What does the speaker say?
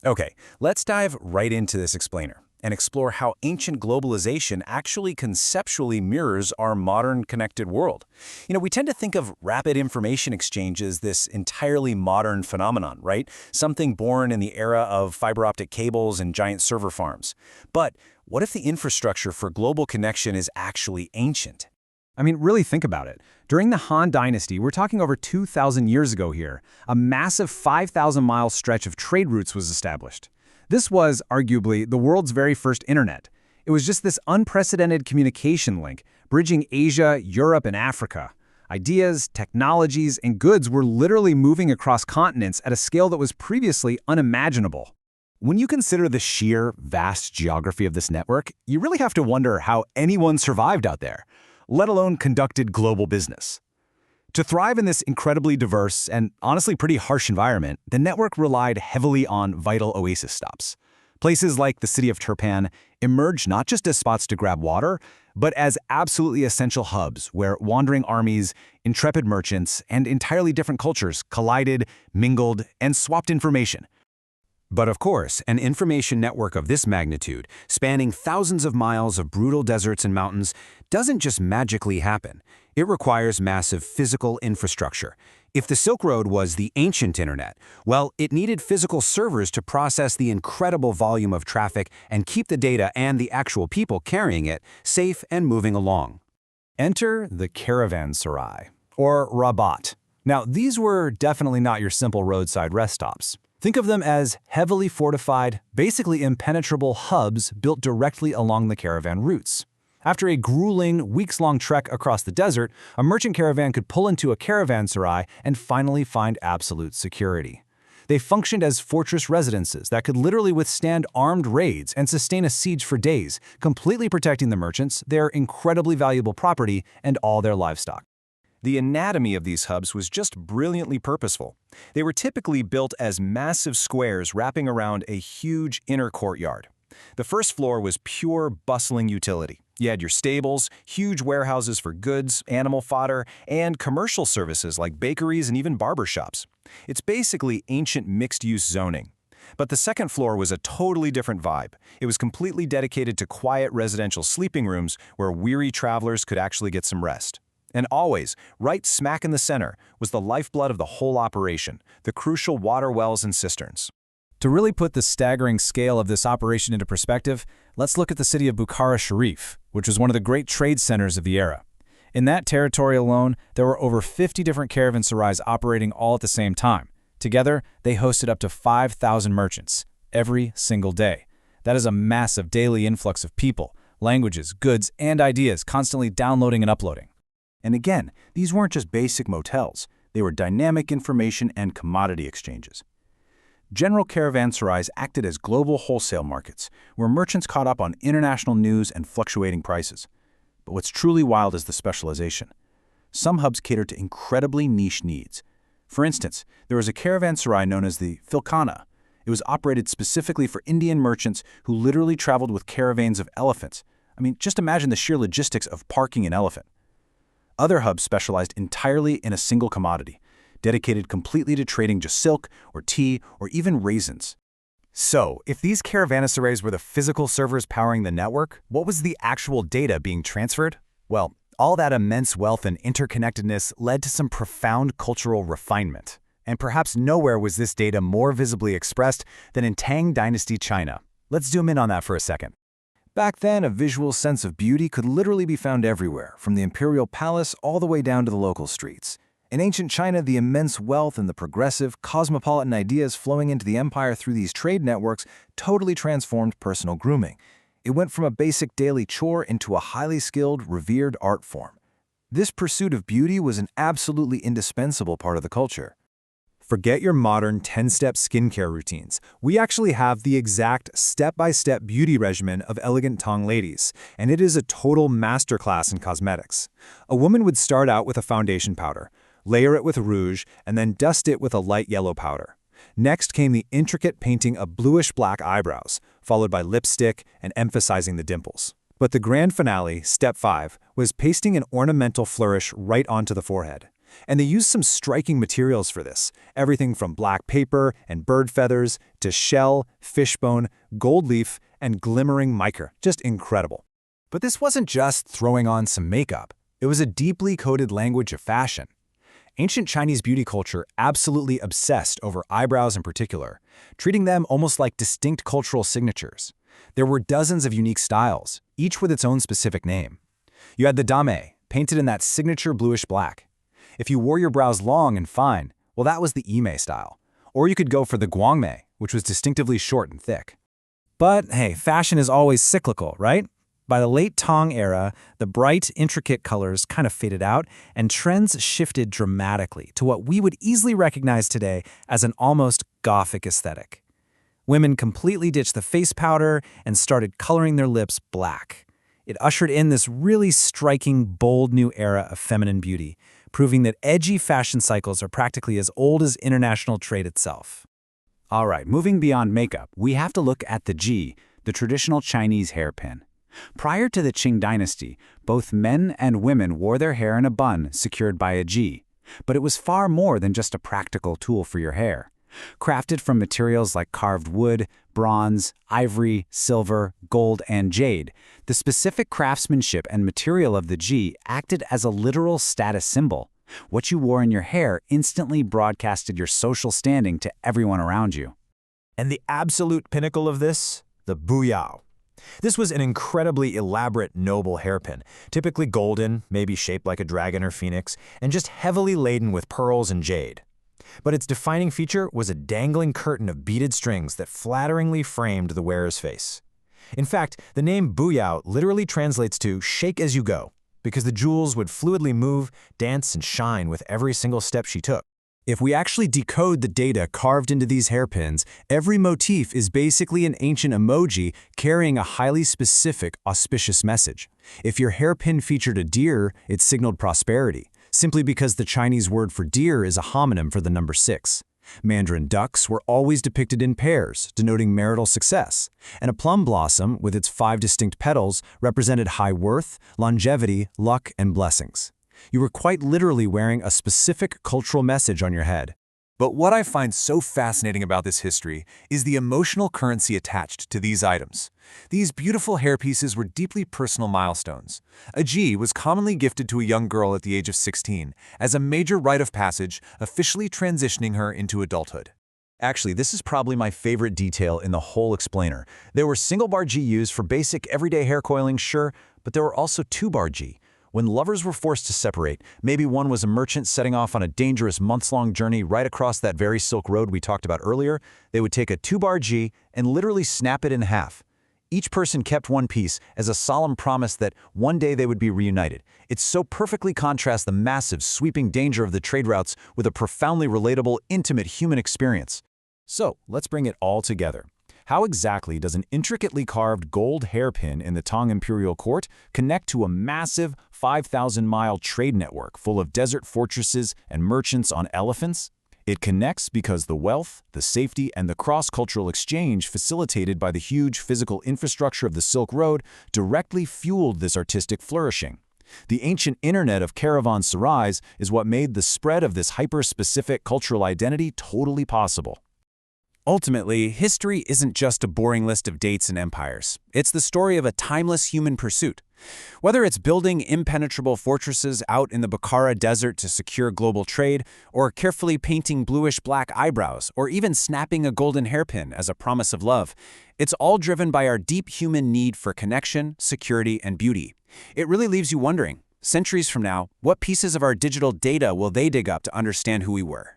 Okay, let's dive right into this explainer and explore how ancient globalization actually conceptually mirrors our modern connected world. We tend to think of rapid information exchange as this entirely modern phenomenon, right? Something born in the era of fiber optic cables and giant server farms. But what if the infrastructure for global connection is actually ancient? Really think about it. During the Han Dynasty, we're talking over 2,000 years ago here, a massive 5,000-mile stretch of trade routes was established. This was, arguably, the world's very first internet. It was just this unprecedented communication link, bridging Asia, Europe, and Africa. Ideas, technologies, and goods were literally moving across continents at a scale that was previously unimaginable. When you consider the sheer, vast geography of this network, you really have to wonder how anyone survived out there, let alone conducted global business. To thrive in this incredibly diverse and honestly pretty harsh environment, the network relied heavily on vital oasis stops. Places like the city of Turpan emerged not just as spots to grab water, but as absolutely essential hubs where wandering armies, intrepid merchants, and entirely different cultures collided, mingled, and swapped information. But of course, an information network of this magnitude, spanning thousands of miles of brutal deserts and mountains, doesn't just magically happen. It requires massive physical infrastructure. If the Silk Road was the ancient internet, well, it needed physical servers to process the incredible volume of traffic and keep the data and the actual people carrying it safe and moving along. Enter the caravanserai, or Rabat. Now, these were definitely not your simple roadside rest stops. Think of them as heavily fortified, basically impenetrable hubs built directly along the caravan routes. After a grueling, weeks-long trek across the desert, a merchant caravan could pull into a caravanserai and finally find absolute security. They functioned as fortress residences that could literally withstand armed raids and sustain a siege for days, completely protecting the merchants, their incredibly valuable property, and all their livestock. The anatomy of these hubs was just brilliantly purposeful. They were typically built as massive squares wrapping around a huge inner courtyard. The first floor was pure, bustling utility. You had your stables, huge warehouses for goods, animal fodder, and commercial services like bakeries and even barber shops. It's basically ancient mixed-use zoning. But the second floor was a totally different vibe. It was completely dedicated to quiet residential sleeping rooms where weary travelers could actually get some rest. And always, right smack in the center, was the lifeblood of the whole operation, the crucial water wells and cisterns. To really put the staggering scale of this operation into perspective, let's look at the city of Bukhara Sharif, which was one of the great trade centers of the era. In that territory alone, there were over 50 different caravanserais operating all at the same time. Together, they hosted up to 5,000 merchants, every single day. That is a massive daily influx of people, languages, goods, and ideas constantly downloading and uploading. And again, these weren't just basic motels. They were dynamic information and commodity exchanges. General caravanserais acted as global wholesale markets, where merchants caught up on international news and fluctuating prices. But what's truly wild is the specialization. Some hubs catered to incredibly niche needs. For instance, there was a caravanserai known as the Filkhana. It was operated specifically for Indian merchants who literally traveled with caravans of elephants. Just imagine the sheer logistics of parking an elephant. Other hubs specialized entirely in a single commodity, dedicated completely to trading just silk or tea or even raisins. So, if these caravanserais were the physical servers powering the network, what was the actual data being transferred? Well, all that immense wealth and interconnectedness led to some profound cultural refinement. And perhaps nowhere was this data more visibly expressed than in Tang Dynasty China. Let's zoom in on that for a second. Back then, a visual sense of beauty could literally be found everywhere, from the imperial palace all the way down to the local streets. In ancient China, the immense wealth and the progressive, cosmopolitan ideas flowing into the empire through these trade networks totally transformed personal grooming. It went from a basic daily chore into a highly skilled, revered art form. This pursuit of beauty was an absolutely indispensable part of the culture. Forget your modern 10-step skincare routines. We actually have the exact step-by-step beauty regimen of elegant Tang ladies, and it is a total masterclass in cosmetics. A woman would start out with a foundation powder, layer it with rouge, and then dust it with a light yellow powder. Next came the intricate painting of bluish-black eyebrows, followed by lipstick and emphasizing the dimples. But the grand finale, step 5, was pasting an ornamental flourish right onto the forehead. And they used some striking materials for this, everything from black paper and bird feathers to shell, fishbone, gold leaf, and glimmering mica. Just incredible. But this wasn't just throwing on some makeup. It was a deeply coded language of fashion. Ancient Chinese beauty culture absolutely obsessed over eyebrows in particular, treating them almost like distinct cultural signatures. There were dozens of unique styles, each with its own specific name. You had the dame, painted in that signature bluish black. If you wore your brows long and fine, well, that was the Yimei style. Or you could go for the guangmei, which was distinctively short and thick. But hey, fashion is always cyclical, right? By the late Tang era, the bright, intricate colors kind of faded out, and trends shifted dramatically to what we would easily recognize today as an almost Gothic aesthetic. Women completely ditched the face powder and started coloring their lips black. It ushered in this really striking, bold new era of feminine beauty, proving that edgy fashion cycles are practically as old as international trade itself. All right, moving beyond makeup, we have to look at the ji, the traditional Chinese hairpin. Prior to the Qing dynasty, both men and women wore their hair in a bun secured by a ji. But it was far more than just a practical tool for your hair. Crafted from materials like carved wood, bronze, ivory, silver, gold, and jade, the specific craftsmanship and material of the ji acted as a literal status symbol. What you wore in your hair instantly broadcasted your social standing to everyone around you. And the absolute pinnacle of this? The buyao. This was an incredibly elaborate, noble hairpin, typically golden, maybe shaped like a dragon or phoenix, and just heavily laden with pearls and jade. But its defining feature was a dangling curtain of beaded strings that flatteringly framed the wearer's face. In fact, the name buyao literally translates to shake as you go, because the jewels would fluidly move, dance, and shine with every single step she took. If we actually decode the data carved into these hairpins, every motif is basically an ancient emoji carrying a highly specific, auspicious message. If your hairpin featured a deer, it signaled prosperity, simply because the Chinese word for deer is a homonym for the number 6. Mandarin ducks were always depicted in pairs, denoting marital success, and a plum blossom, with its 5 distinct petals, represented high worth, longevity, luck, and blessings. You were quite literally wearing a specific cultural message on your head. But what I find so fascinating about this history is the emotional currency attached to these items. These beautiful hairpieces were deeply personal milestones. A ji was commonly gifted to a young girl at the age of 16 as a major rite of passage, officially transitioning her into adulthood. Actually, this is probably my favorite detail in the whole explainer. There were single-bar ji used for basic everyday hair coiling, sure, but there were also 2-bar ji. When lovers were forced to separate, maybe one was a merchant setting off on a dangerous months-long journey right across that very Silk Road we talked about earlier, they would take a 2-bar ji and literally snap it in half. Each person kept one piece as a solemn promise that one day they would be reunited. It so perfectly contrasts the massive, sweeping danger of the trade routes with a profoundly relatable, intimate human experience. So, let's bring it all together. How exactly does an intricately carved gold hairpin in the Tang imperial court connect to a massive 5,000-mile trade network full of desert fortresses and merchants on elephants? It connects because the wealth, the safety, and the cross-cultural exchange facilitated by the huge physical infrastructure of the Silk Road directly fueled this artistic flourishing. The ancient internet of caravanserais is what made the spread of this hyper-specific cultural identity totally possible. Ultimately, history isn't just a boring list of dates and empires. It's the story of a timeless human pursuit. Whether it's building impenetrable fortresses out in the Bukhara Desert to secure global trade, or carefully painting bluish-black eyebrows, or even snapping a golden hairpin as a promise of love, it's all driven by our deep human need for connection, security, and beauty. It really leaves you wondering, centuries from now, what pieces of our digital data will they dig up to understand who we were?